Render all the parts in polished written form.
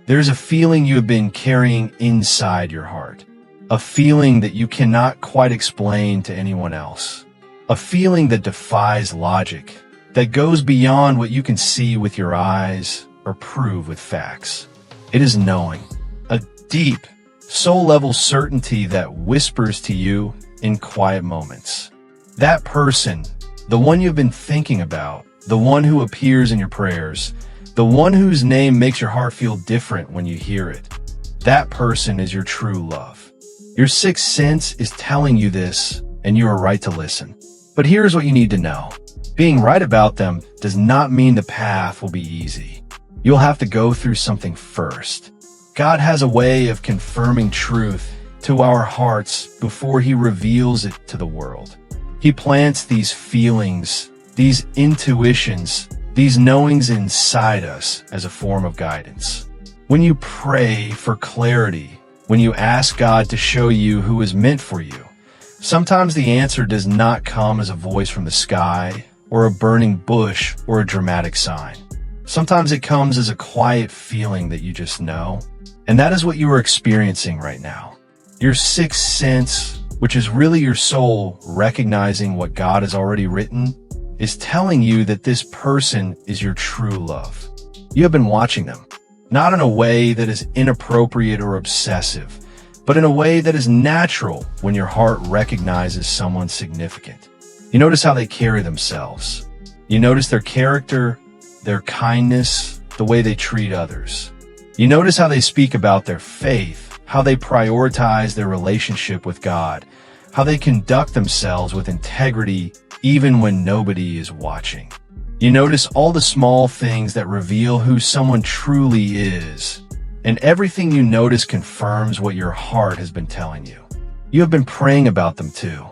There's a feeling you have been carrying inside your heart. A feeling that you cannot quite explain to anyone else. A feeling that defies logic, that goes beyond what you can see with your eyes or prove with facts. It is knowing, a deep, soul-level certainty that whispers to you in quiet moments. That person, the one you've been thinking about, the one who appears in your prayers, the one whose name makes your heart feel different when you hear it. That person is your true love. Your sixth sense is telling you this, and you are right to listen. But here's what you need to know. Being right about them does not mean the path will be easy. You'll have to go through something first. God has a way of confirming truth to our hearts before He reveals it to the world. He plants these feelings, these intuitions, these knowings inside us as a form of guidance. When you pray for clarity, when you ask God to show you who is meant for you, sometimes the answer does not come as a voice from the sky, or a burning bush, or a dramatic sign. Sometimes it comes as a quiet feeling that you just know, and that is what you are experiencing right now. Your sixth sense, which is really your soul recognizing what God has already written, is telling you that this person is your true love. You have been watching them, not in a way that is inappropriate or obsessive, but in a way that is natural when your heart recognizes someone significant. You notice how they carry themselves. You notice their character, their kindness, the way they treat others. You notice how they speak about their faith, how they prioritize their relationship with God, how they conduct themselves with integrity even when nobody is watching. You notice all the small things that reveal who someone truly is, and everything you notice confirms what your heart has been telling you. You have been praying about them too.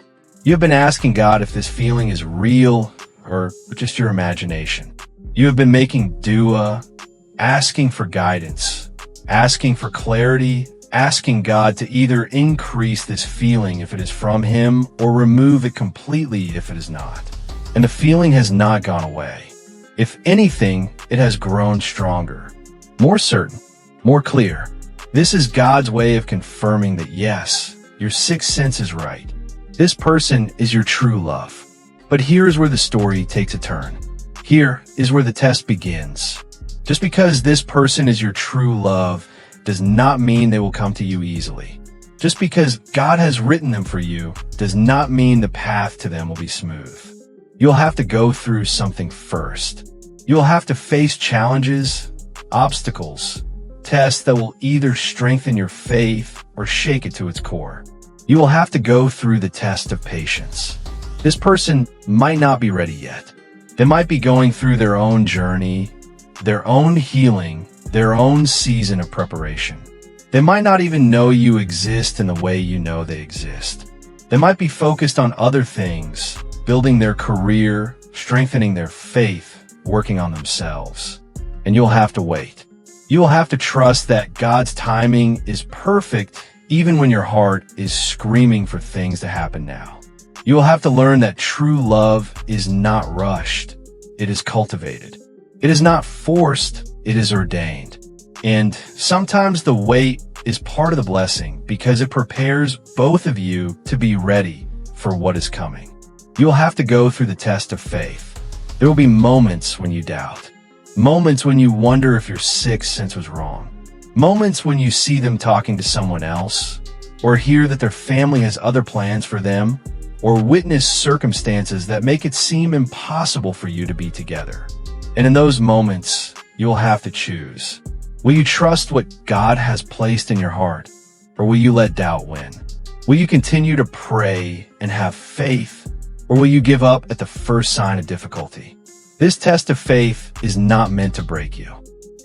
You have been asking God if this feeling is real or just your imagination. You have been making dua, asking for guidance, asking for clarity, asking God to either increase this feeling if it is from Him or remove it completely if it is not. And the feeling has not gone away. If anything, it has grown stronger, more certain, more clear. This is God's way of confirming that yes, your sixth sense is right. This person is your true love. But here's where the story takes a turn. Here is where the test begins. Just because this person is your true love does not mean they will come to you easily. Just because God has written them for you does not mean the path to them will be smooth. You'll have to go through something first. You'll have to face challenges, obstacles, tests that will either strengthen your faith or shake it to its core. You will have to go through the test of patience. This person might not be ready yet. They might be going through their own journey, their own healing, their own season of preparation. They might not even know you exist in the way you know they exist. They might be focused on other things, building their career, strengthening their faith, working on themselves. And you'll have to wait. You'll have to trust that God's timing is perfect even when your heart is screaming for things to happen now. You'll have to learn that true love is not rushed. It is cultivated. It is not forced. It is ordained. And sometimes the wait is part of the blessing because it prepares both of you to be ready for what is coming. You'll have to go through the test of faith. There will be moments when you doubt. Moments when you wonder if your sixth sense was wrong. Moments when you see them talking to someone else, or hear that their family has other plans for them, or witness circumstances that make it seem impossible for you to be together. And in those moments, you'll have to choose. Will you trust what God has placed in your heart, or will you let doubt win? Will you continue to pray and have faith, or will you give up at the first sign of difficulty? This test of faith is not meant to break you.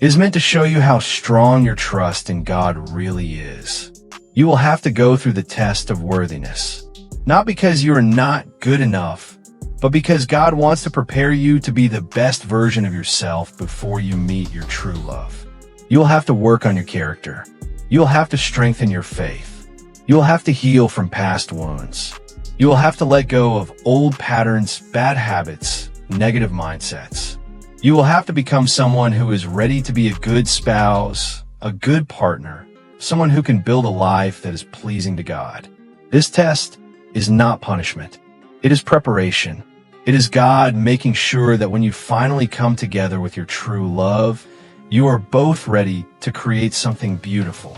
It is meant to show you how strong your trust in God really is. You will have to go through the test of worthiness, not because you are not good enough, but because God wants to prepare you to be the best version of yourself before you meet your true love. You'll have to work on your character. You'll have to strengthen your faith. You'll have to heal from past wounds. You will have to let go of old patterns, bad habits, negative mindsets. You will have to become someone who is ready to be a good spouse, a good partner, someone who can build a life that is pleasing to God. This test is not punishment. It is preparation. It is God making sure that when you finally come together with your true love, you are both ready to create something beautiful.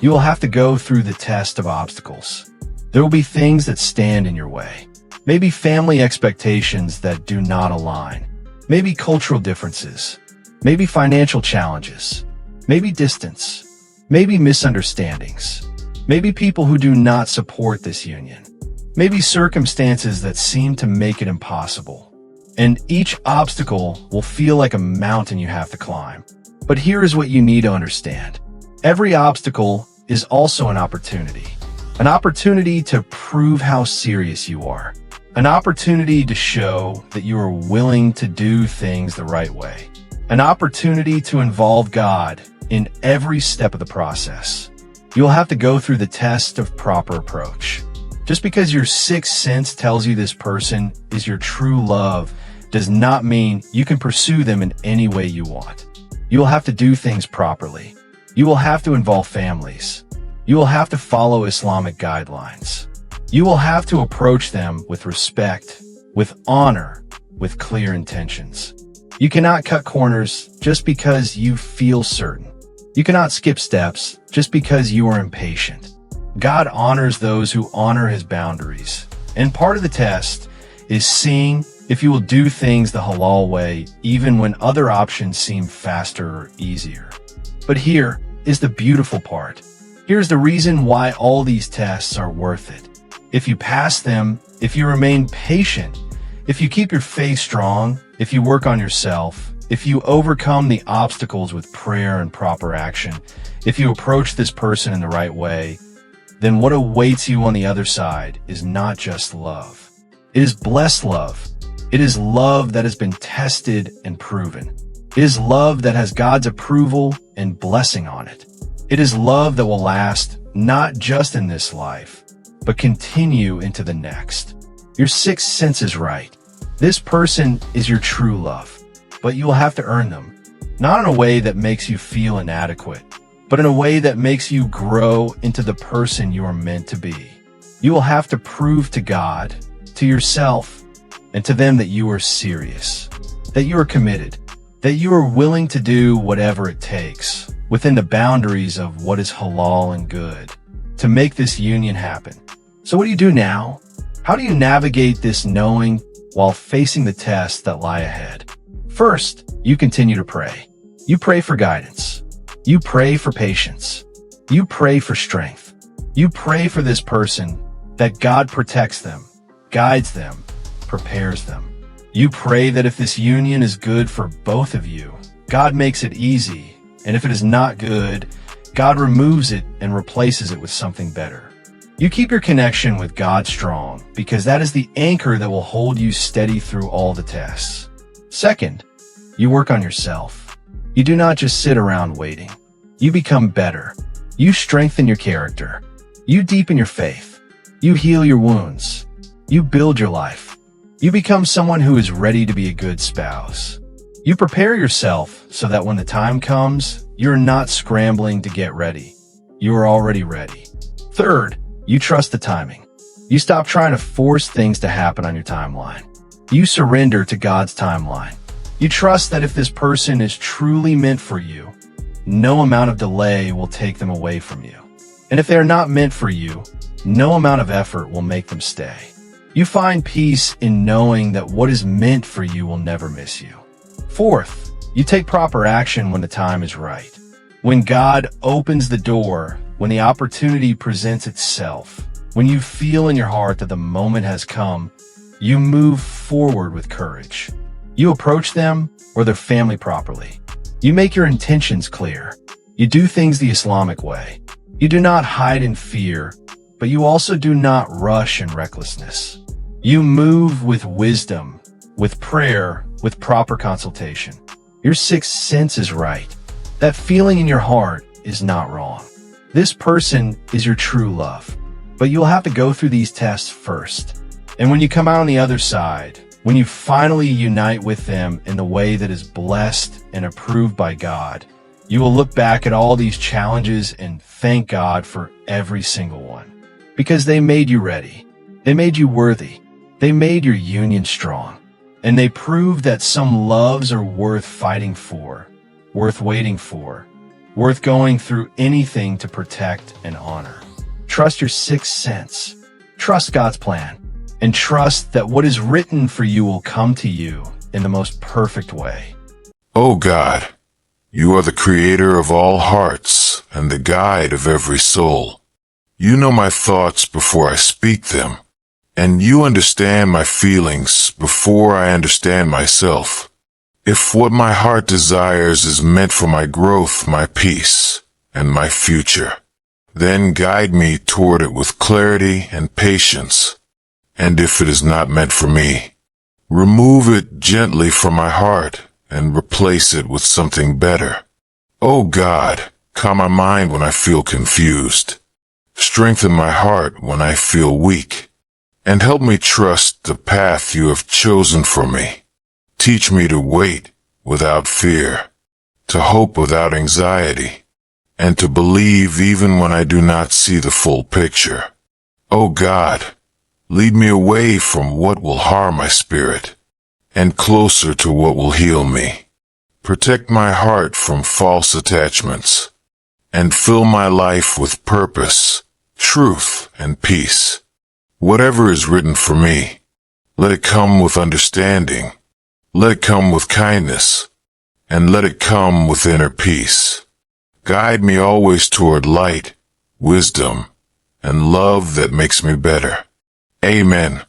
You will have to go through the test of obstacles. There will be things that stand in your way. Maybe family expectations that do not align. Maybe cultural differences. Maybe financial challenges. Maybe distance. Maybe misunderstandings. Maybe people who do not support this union. Maybe circumstances that seem to make it impossible. And each obstacle will feel like a mountain you have to climb. But here is what you need to understand. Every obstacle is also an opportunity. An opportunity to prove how serious you are. An opportunity to show that you are willing to do things the right way. An opportunity to involve God in every step of the process. You'll have to go through the test of proper approach. Just because your sixth sense tells you this person is your true love does not mean you can pursue them in any way you want. You will have to do things properly. You will have to involve families. You will have to follow Islamic guidelines. You will have to approach them with respect, with honor, with clear intentions. You cannot cut corners just because you feel certain. You cannot skip steps just because you are impatient. God honors those who honor his boundaries. And part of the test is seeing if you will do things the halal way, even when other options seem faster or easier. But here is the beautiful part. Here's the reason why all these tests are worth it. If you pass them, if you remain patient, if you keep your faith strong, if you work on yourself, if you overcome the obstacles with prayer and proper action, if you approach this person in the right way, then what awaits you on the other side is not just love. It is blessed love. It is love that has been tested and proven. It is love that has God's approval and blessing on it. It is love that will last not just in this life, but continue into the next. Your sixth sense is right. This person is your true love, but you will have to earn them. Not in a way that makes you feel inadequate, but in a way that makes you grow into the person you are meant to be. You will have to prove to God, to yourself, and to them that you are serious, that you are committed, that you are willing to do whatever it takes within the boundaries of what is halal and good to make this union happen. So what do you do now? How do you navigate this knowing while facing the tests that lie ahead? First, you continue to pray. You pray for guidance. You pray for patience. You pray for strength. You pray for this person that God protects them, guides them, prepares them. You pray that if this union is good for both of you, God makes it easy, and if it is not good, God removes it and replaces it with something better. You keep your connection with God strong because that is the anchor that will hold you steady through all the tests. Second, you work on yourself. You do not just sit around waiting. You become better. You strengthen your character. You deepen your faith. You heal your wounds. You build your life. You become someone who is ready to be a good spouse. You prepare yourself so that when the time comes, you're not scrambling to get ready. You are already ready. Third, you trust the timing. You stop trying to force things to happen on your timeline. You surrender to God's timeline. You trust that if this person is truly meant for you, no amount of delay will take them away from you. And if they are not meant for you, no amount of effort will make them stay. You find peace in knowing that what is meant for you will never miss you. Fourth, you take proper action when the time is right. When God opens the door, when the opportunity presents itself, when you feel in your heart that the moment has come, you move forward with courage. You approach them or their family properly. You make your intentions clear. You do things the Islamic way. You do not hide in fear, but you also do not rush in recklessness. You move with wisdom, with prayer, with proper consultation. Your sixth sense is right. That feeling in your heart is not wrong. This person is your true love, but you'll have to go through these tests first. And when you come out on the other side, when you finally unite with them in the way that is blessed and approved by God, You will look back at all these challenges and thank God for every single one. Because they made you ready. They made you worthy. They made your union strong. And they proved that some loves are worth fighting for, worth waiting for, worth going through anything to protect and honor. Trust your sixth sense. Trust God's plan. And trust that what is written for you will come to you in the most perfect way. O God, you are the creator of all hearts and the guide of every soul. You know my thoughts before I speak them, and you understand my feelings before I understand myself. If what my heart desires is meant for my growth, my peace, and my future, then guide me toward it with clarity and patience. And if it is not meant for me, remove it gently from my heart and replace it with something better. O God, calm my mind when I feel confused. Strengthen my heart when I feel weak, and help me trust the path you have chosen for me. Teach me to wait without fear, to hope without anxiety, and to believe even when I do not see the full picture. O God, lead me away from what will harm my spirit, and closer to what will heal me. Protect my heart from false attachments, and fill my life with purpose, truth, and peace. Whatever is written for me, let it come with understanding, let it come with kindness, and let it come with inner peace. Guide me always toward light, wisdom, and love that makes me better. Amen.